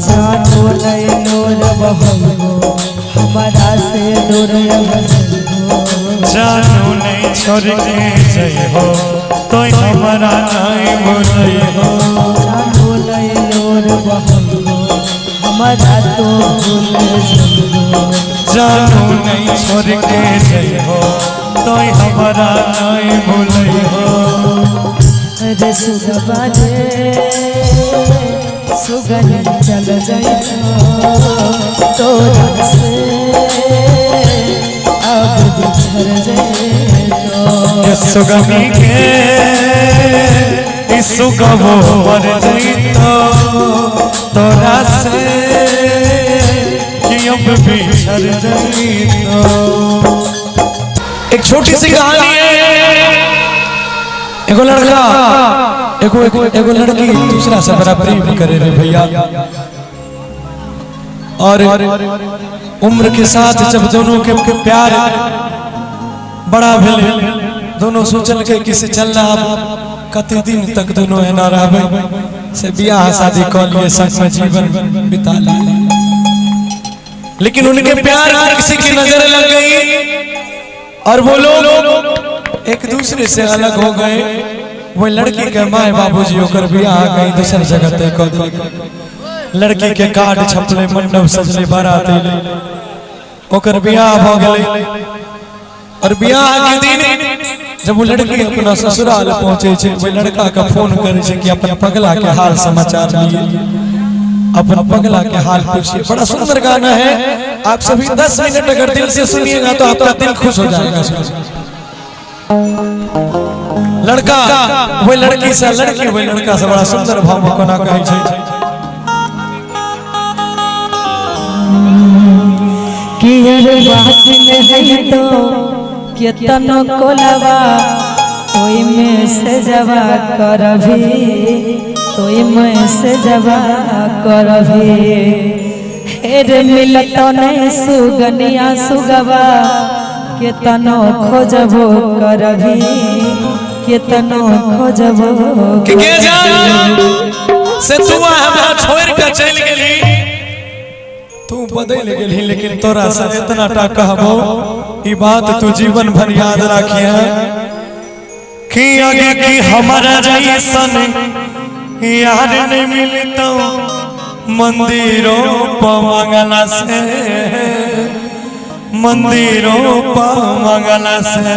जानो नहीं लोर बहनो हमारा से दूर जानू नहीं छोड़ के जय हो तो हमारा नहीं भूलई हो। जानो नहीं लोर बहनो हमारा तो भूल जानू नहीं छोड़ के जय हो तो हमारा नहीं भूलई हो। रे सुगबा रे सुगन चल जाए तोरा से अब बिछड़ जाए सुगमी के सुगबो मर जइतो तोरा से कि अब बिछड़ जइतो। एक छोटी सी कहानी है। एगो लड़का एगो लड़की दूसरा से बड़ा प्रेम करे रे भैया, और उम्र के साथ जब दोनों के प्यार बड़ा भेले, दोनों सोचल के किसे चलना कते दिन तक दोनों है ना रहबे से बियाह शादी कर लिए, संग में जीवन बिता लिए। लेकिन उनके प्यार किसी की नजर लग गई और वो लोग एक दूसरे से अलग हो गए। वो लड़की के माए बाबूजी होकर बियाह कहीं दूसरी जगह तय कर दिए। लड़की के कार्ड छपले, मंडप सजले, बारात ले ओकर बियाह हो गए। और बियाह के दिन जब वो लड़की अपना ससुराल पहुंचे छे, वो लड़का का फोन करे छे कि अपन पगला के हाल समाचार लिए, अपन पगला के हाल पूछिए। बड़ा सुंदर गाना है, आप सभी 10 मिनट अगर दिल से सुनिएगा तो आपका दिल खुश हो जाएगा। लड़का वो लड़की से, लड़की वो लड़का से बड़ा सुंदर भाव कोना कहै छै कि हर बात में है तो केतनो कोलवा कोई में से जवा करभी, कोई में से जवा करभी। हेर मिलत नहीं सुगनिया सुगवा केतनो खोजबो करभी, केतनो खोजबो कि के जान से तू हमरा छोड़ के चल गेली, तू बदल गेली, लेकिन तोरा से इतना टा कहबो ई बात तू जीवन भर याद राखिए कि आगे की हमारा जैसन यार नहीं मिलता मंदिरों पर मंगला से, मंदिरों पर मंगला से।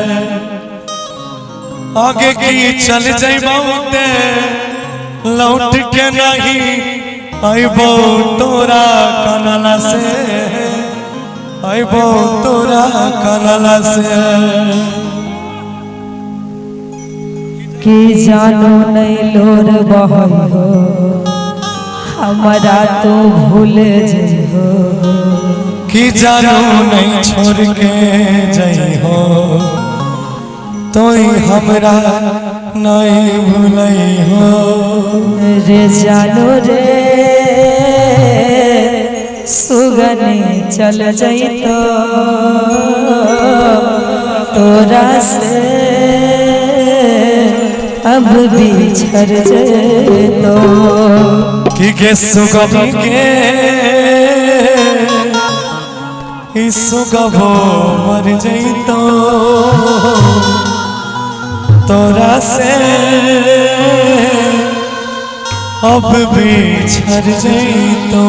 आगे की चल जाइबे लौट के नहीं आइबो तोरा कनला से, आइबो तोरा कनला से। कि जानो नहीं लोर बहई हो हमारा तो भूल जइहो, कि जानू नहीं छोड़ के जई हो तो हमरा नहीं भूलई हो। रे जानो रे सुगनी चल जइतो तोरा से अब बिछड़ जइतो। कि के सुगनी के सुगबो मर जइतो तोरा से अब बिछड़ जइतो।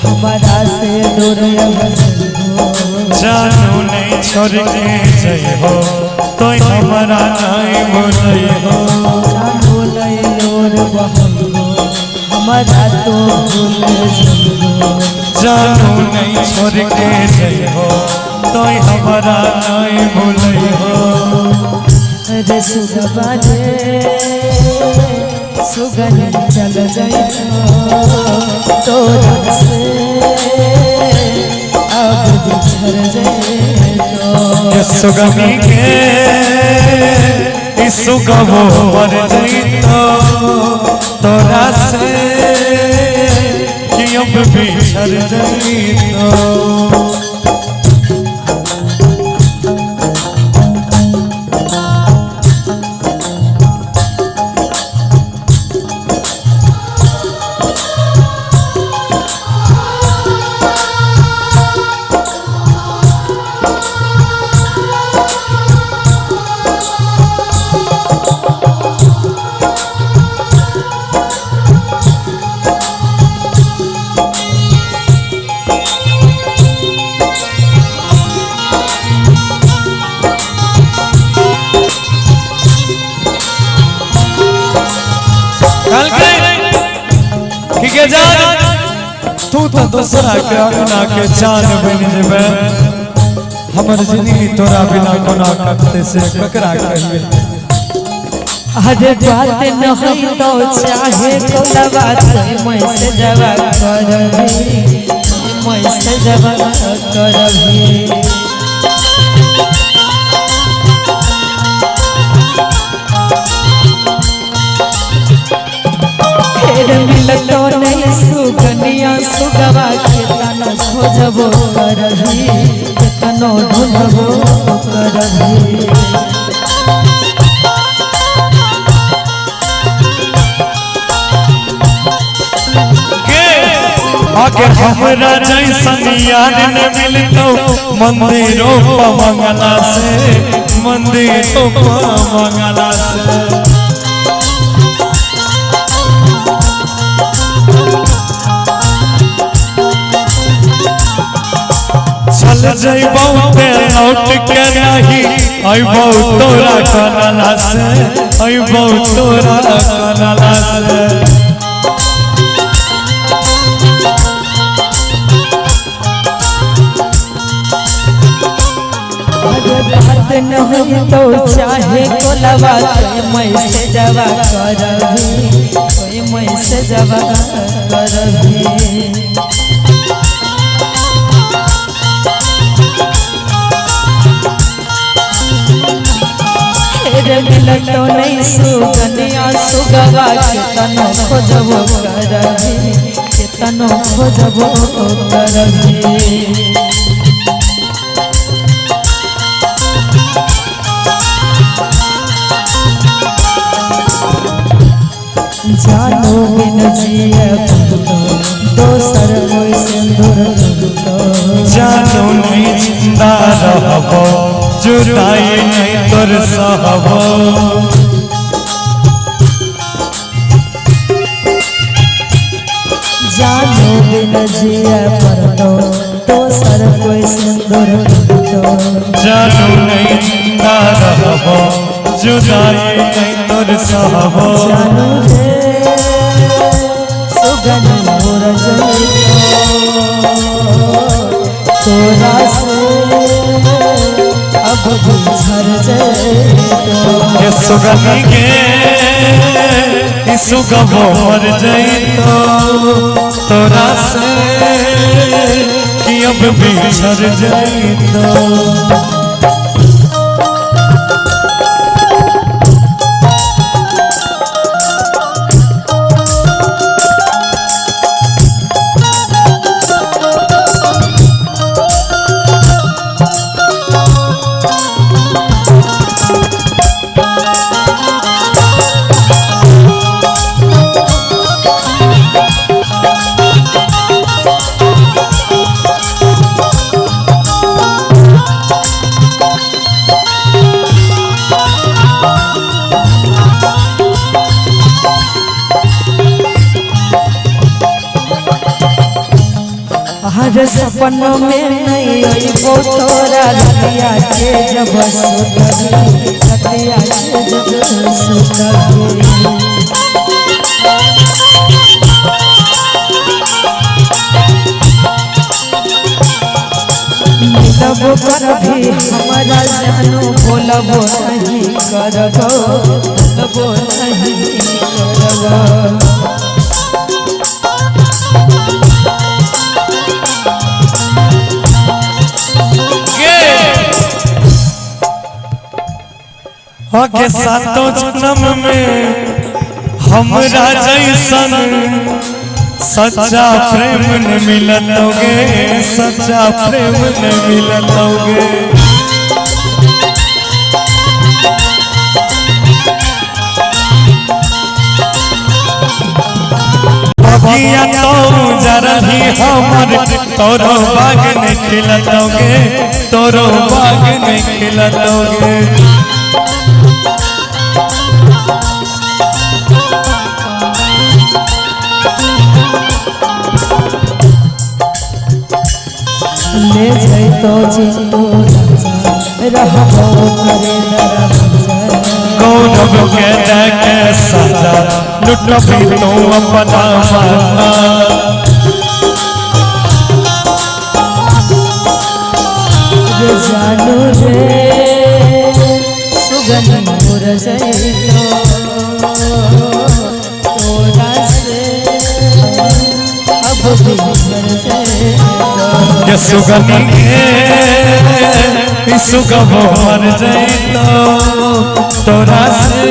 हमारा से दूर जानू नहीं छोड़ के जय हो तो हमारा नहीं भूलई हो। जानू नहीं लोर बहनो हमारा तो भूल जानू नहीं छोड़ के जय हो तो हमारा नहीं भूलई हो। हरे सुगबारे सुगनी चल जाए तोरा से अब बिछड़ जाए सुगमी के सुगवो मर जइतो तोरा से कि अब बिछड़ जइतो। तू तो दूसरा के अपना के जान बन जेबे हमर जिंदगी तोरा बिना कोना करते से ककरा कहिए। हरे बात न होई तो चाहे कोला बात मैं से जवा करबी मैं से जवा करबी मिलतो नहीं सुगनिया सुगवा के तना खोजबो करही केतनो ढूंढबो करही आगे हमरा जैसन यार न मिलतो मंदिरों पर मंगला से मंदिरों पर मंगला से चल जइबो पे लौट के नहीं अइबो तोरा कनला से अइबो तोरा कनला से बात न होई तो चाहे कोलवा मैं से जवा करबी कोई मैं से जवा करबी मिलतो नहीं सुगनिया सुगवा के तनो खोजबो करबी के तनो खोजबो करबी जानो बिन जिए दोसर कोई सिंदूर जानो नहीं जिंदा रहबो जुदाई नहीं तोर सहबो जानो बिन जिए दोसर कोई सिंदूर जानो नहीं जिंदा रहबो जुदाई नहीं तोर सहबो जानो रे सुगनी मोर जइतो तोरा से अब बिछड़ जइतो सुगनी के सुगवो मर जइतो तोरा से कि अब बिछड़ जइतो। हर सपनों में नहीं अइबो तोरा रतिया के जब सुतगी रतिया के जब सुतगी बोलबो कर भी हमारा जानू बोलबो नहीं करबो बोलबो नहीं करबो के सातों जन्म में हमरा जैसन सच्चा प्रेम न मिलतोगे, सच्चा प्रेम न मिलतोगे। बगिया तो जरही हमर तोरो बाग न खिलतोगे, तोरो बाग न खिलतोगे। ले जाए तो जिंदो रहबो करे गौरव के देखे सजा लुटबी तो अपना माथा। रे जानू रे सुगन मुर जाए तोरा से अब भी मर जाए ये सुगनी के सुगम मर जाइतो तोरा से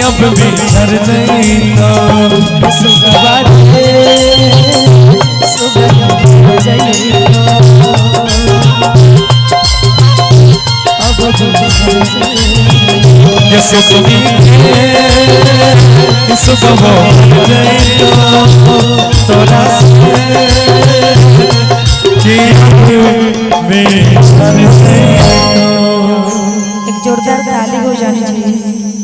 अब भी मर जाइतो। सुगवा रे सुगन मुर जाए अब भी मर जाए ये सुगनी के सुगम मर जाइतो तोरा से एक जोरदार ताली हो जानी चाहिए।